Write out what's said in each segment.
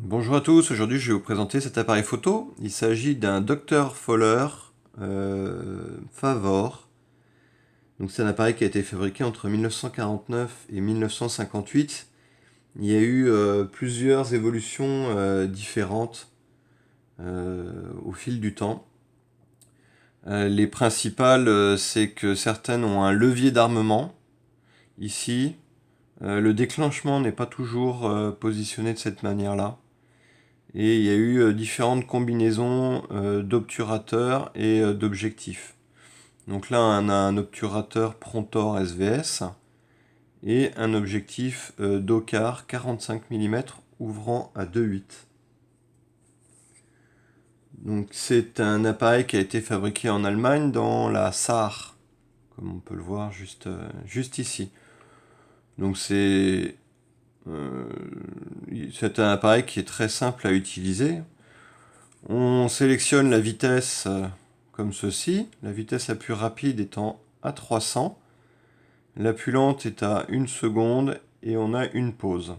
Bonjour à tous, aujourd'hui je vais vous présenter cet appareil photo. Il s'agit d'un Dr. Fowler Favor. Donc c'est un appareil qui a été fabriqué entre 1949 et 1958. Il y a eu plusieurs évolutions différentes au fil du temps. Les principales, c'est que certaines ont un levier d'armement. Ici, le déclenchement n'est pas toujours positionné de cette manière-là. Et il y a eu différentes combinaisons d'obturateurs et d'objectifs. Donc là, on a un obturateur Prontor SVS et un objectif Dokar 45 mm ouvrant à 2,8. Donc c'est un appareil qui a été fabriqué en Allemagne dans la Sarre, comme on peut le voir juste ici. Donc euh, c'est un appareil qui est très simple à utiliser. On sélectionne la vitesse comme ceci, la vitesse la plus rapide étant à 300, la plus lente est à 1 seconde et on a une pause.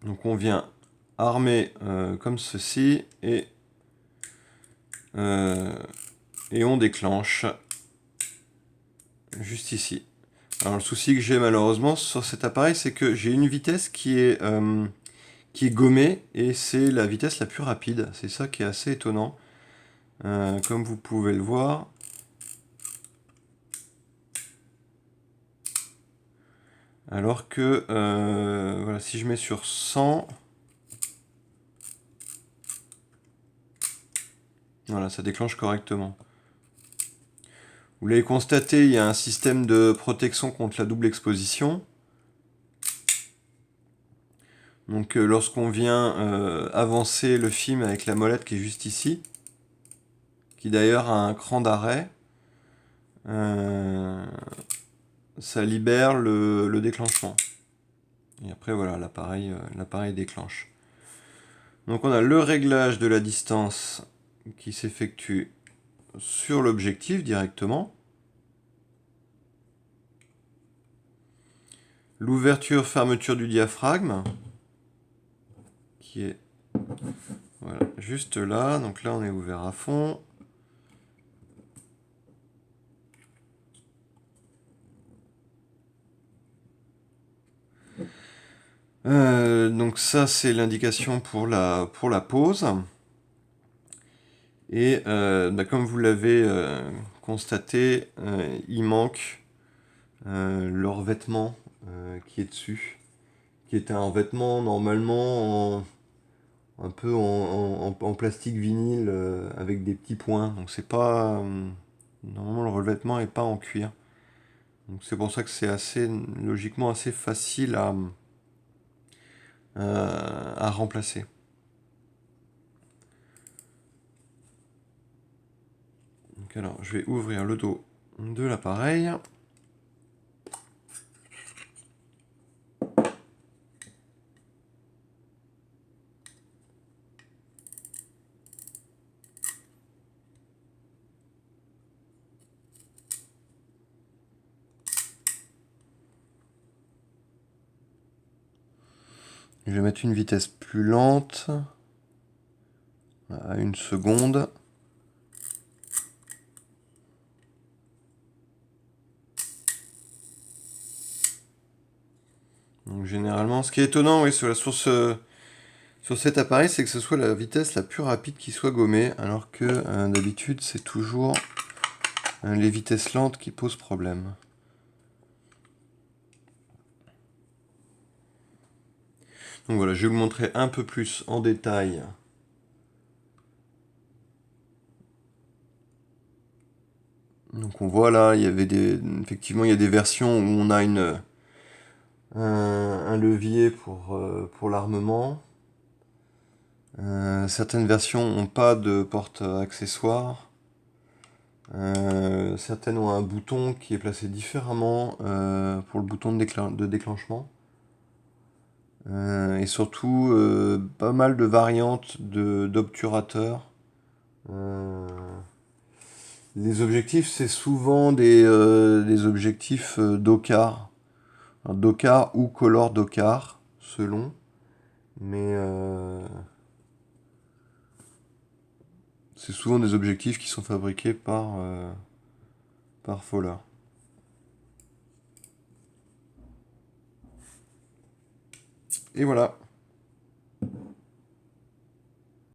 Donc on vient armer comme ceci euh, et on déclenche juste ici. Alors le souci que j'ai malheureusement sur cet appareil, c'est que j'ai une vitesse qui est gommée et c'est la vitesse la plus rapide. C'est ça qui est assez étonnant. Comme vous pouvez le voir, alors que voilà, si je mets sur 100, voilà, ça déclenche correctement. Vous l'avez constaté, il y a un système de protection contre la double exposition. Donc lorsqu'on vient avancer le film avec la molette qui est juste ici, qui d'ailleurs a un cran d'arrêt, euh, ça libère le déclenchement. Et après voilà, l'appareil déclenche. Donc on a le réglage de la distance qui s'effectue sur l'objectif directement. L'ouverture-fermeture du diaphragme, qui est voilà, juste là. Donc là, on est ouvert à fond. Donc ça, c'est l'indication pour la pause. Et comme vous l'avez constaté, il manque le revêtement qui est dessus, qui est un revêtement normalement un peu en plastique vinyle avec des petits points. Donc c'est pas normalement le revêtement est pas en cuir. Donc c'est pour ça que c'est logiquement assez facile à remplacer. Donc alors je vais ouvrir le dos de l'appareil. Je vais mettre une vitesse plus lente, à 1 seconde. Donc généralement, ce qui est étonnant oui, sur cet appareil, c'est que ce soit la vitesse la plus rapide qui soit gommée, alors que d'habitude, c'est toujours les vitesses lentes qui posent problème. Donc voilà, je vais vous montrer un peu plus en détail. Donc on voit là, effectivement, il y a des versions où on a un levier pour l'armement. Certaines versions n'ont pas de porte accessoire. Certaines ont un bouton qui est placé différemment pour le bouton de déclenchement. Et surtout, pas mal de variantes d'obturateurs. Euh, les objectifs, c'est souvent des objectifs Dokar. un Dokar ou Color Dokar, selon. Mais c'est souvent des objectifs qui sont fabriqués par Fowler. Et voilà.